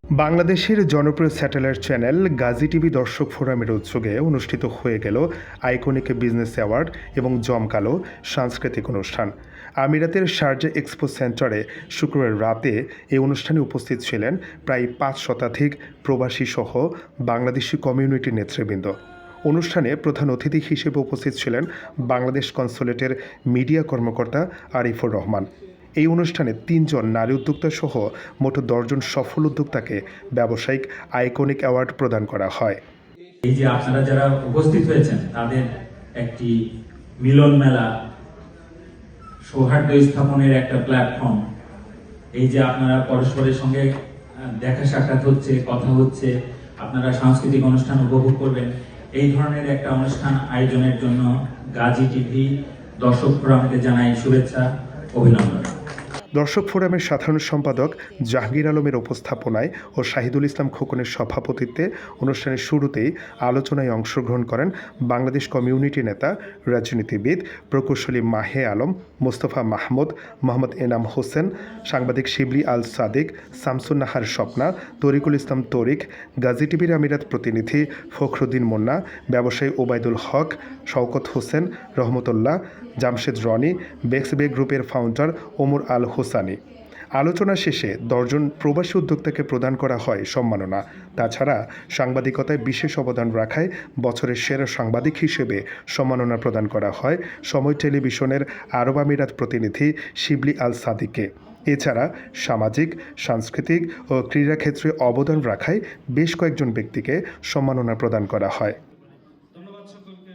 বাংলাদেশের জনপ্রিয় satellite channel Gazi TV দর্শক ফোরামের উদ্যোগে অনুষ্ঠিত হয়ে গেল আইকনিক বিজনেস অ্যাওয়ার্ড এবং জমকালো সাংস্কৃতিক অনুষ্ঠান। আমিরাতের শারজা এক্সপো সেন্টারে শুক্রবার রাতে এই অনুষ্ঠানে উপস্থিত ছিলেন প্রায় ৫ শতাধিক প্রবাসী সহ বাংলাদেশি কমিউনিটি নেতৃবৃন্দ। অনুষ্ঠানে প্রধান অতিথি হিসেবে উপস্থিত ছিলেন বাংলাদেশ কনসুলেটের মিডিয়া কর্মকর্তা আরিফুর রহমান। এই অনুষ্ঠানে ৩ জন নারী উদ্যোক্তা সহ মোট ১০ জন সফল উদ্যোক্তাকে ব্যবসায়িক আইকনিক অ্যাওয়ার্ড প্রদান করা হয়। এই যে আপনারা যারা উপস্থিত হয়েছেন তাদের একটি মিলন মেলা, সৌহার্দ্য স্থাপনের একটা প্ল্যাটফর্ম। এই যে আপনারা পরস্পরের সঙ্গে দেখা সাক্ষাৎ হচ্ছে, কথা হচ্ছে, আপনারা সাংস্কৃতিক অনুষ্ঠান উপভোগ করবেন, এই ধরনের একটা অনুষ্ঠান আয়োজনের জন্য গাজী টিভি দর্শক ফোরামকে জানাই শুভেচ্ছা, অভিনন্দন। দর্শক ফোরামের সাধারণ সম্পাদক জাহাঙ্গীর আলমের উপস্থাপনায় ও শাহিদুল ইসলাম খোকনের সভাপতিত্বে অনুষ্ঠানের শুরুতেই আলোচনায় অংশগ্রহণ করেন বাংলাদেশ কমিউনিটি নেতা, রাজনীতিবিদ, প্রকৌশলী মাহে আলম, মোস্তফা মাহমুদ, মোহাম্মদ এনাম হোসেন, সাংবাদিক শিবলি আল সাদিক, শামসুন নাহার স্বপ্না, তরিকুল ইসলাম তরিক, গাজী টিভির আমিরাত প্রতিনিধি ফখরুদ্দিন মুন্না, ব্যবসায়ী ওবায়দুল হক, শওকত হোসেন, রহমতুল্লাহ, জামশেদ রনি, বেক্সবে গ্রুপের ফাউন্ডার ওমর আল হোসানি। আলোচনা শেষে ১০ জন প্রবাসী উদ্যোক্তাকে প্রদান করা হয় সম্মাননা। তাছাড়া সাংবাদিকতায় বিশেষ অবদান রাখায় বছরের সেরা সাংবাদিক হিসেবে সম্মাননা প্রদান করা হয় সময় টেলিভিশনের আরব আমিরাত প্রতিনিধি শিবলি আল সাদিককে। এছাড়া সামাজিক, সাংস্কৃতিক ও ক্রীড়াক্ষেত্রে অবদান রাখায় বেশ কয়েকজন ব্যক্তিকে সম্মাননা প্রদান করা হয়।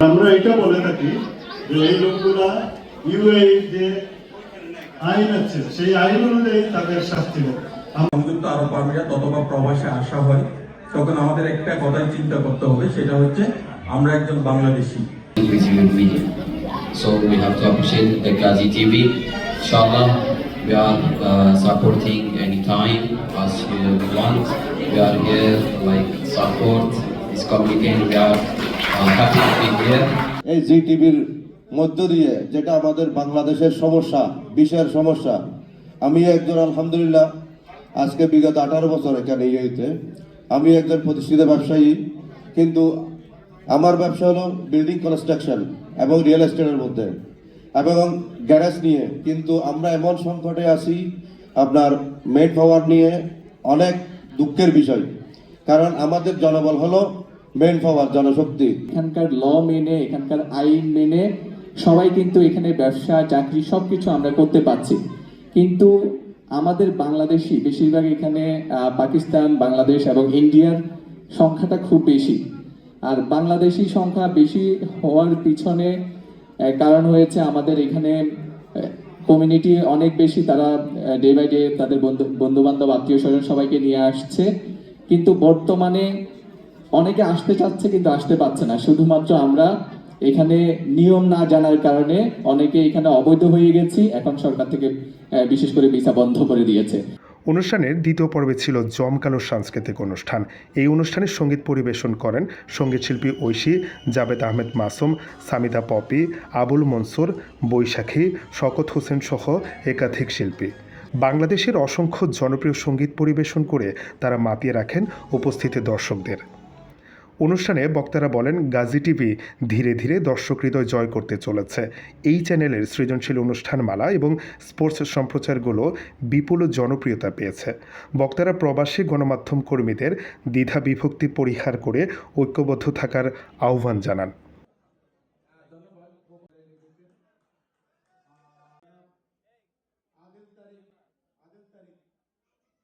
আমরা এটা বলে থাকি যে এই লোকগুলা ইউএই যে আইন আছে সেই আইন অনুযায়ী তাদের শাস্তি হবে। সংযুক্ত আরব আমিরাত অথবা প্রবাসে আসা হয় তখন আমাদের একটা কথাই চিন্তা করতে হবে, সেটা হচ্ছে আমরা একজন Bangladeshi. So we have to appreciate the Gazi TV. Inshallah, we are supporting anytime as you want. We are here like support this community and we are happy to be here. এই জি টিভির মধ্য দিয়ে যেটা আমাদের বাংলাদেশের সমস্যা, বিশ্বের সমস্যা, আমি একজন আলহামদুলিল্লাহ আজকে বিগত 18 বছর এখানে হইতে আমি একজন প্রতিষ্ঠিত ব্যবসায়ী, কিন্তু আমার ব্যবসা হলো বিল্ডিং কনস্ট্রাকশন এবং রিয়েল এস্টেটের মধ্যে এবং গ্যারেজ নিয়ে। কিন্তু আমরা এমন সংকটে আছি আপনার মেড পাওয়ার নিয়ে, অনেক দুঃখের বিষয়, কারণ আমাদের জনবল হলো মেন পাওয়ার, জনশক্তি। এখানকার ল মেনে, এখানকার আইন মেনে সবাই কিন্তু এখানে ব্যবসা, চাকরি সবকিছু আমরা করতে পারছি, কিন্তু আমাদের বাংলাদেশি বেশিরভাগ এখানে পাকিস্তান, বাংলাদেশ এবং ইন্ডিয়ার সংখ্যাটা খুব বেশি। আর বাংলাদেশি সংখ্যা বেশি হওয়ার পিছনে কারণ হয়েছে আমাদের এখানে কমিউনিটি অনেক বেশি, তারা ডে বাই ডে তাদের বন্ধু বান্ধব, আত্মীয় স্বজন সবাইকে নিয়ে আসছে, কিন্তু বর্তমানে অনেকে আসতে চাচ্ছে কিন্তু আসতে পারছে না। শুধুমাত্র আমরা এখানে নিয়ম না জানার কারণে অনেকে এখানে অবৈধ হয়ে গেছি। এখন সরকার থেকে বিশেষ করে ভিসা বন্ধ করে দিয়েছে। অনুষ্ঠানের দ্বিতীয় পর্বে ছিল জমকালো সাংস্কৃতিক অনুষ্ঠান। এই অনুষ্ঠানে সঙ্গীত পরিবেশন করেন সঙ্গীতশিল্পী ঐশী, জাবেদ আহমেদ মাসুম, সামিদা পপি, আবুল মনসুর, বৈশাখী, শওকত হোসেন সহ একাধিক শিল্পী। বাংলাদেশের অসংখ্য জনপ্রিয় সঙ্গীত পরিবেশন করে তারা মাতিয়ে রাখেন উপস্থিত দর্শকদের। অনুষ্ঠানে বক্তারা বলেন, গাজী টিভি ধীরে ধীরে দর্শক হৃদয় জয় করতে চলেছে। এই চ্যানেলের সৃজনশীল অনুষ্ঠানমালা এবং স্পোর্টস সম্প্রচারগুলো বিপুল জনপ্রিয়তা পেয়েছে। বক্তারা প্রবাসী গণমাধ্যম কর্মীদের দ্বিধা বিভক্তি পরিহার করে ঐক্যবদ্ধ থাকার আহ্বান জানান।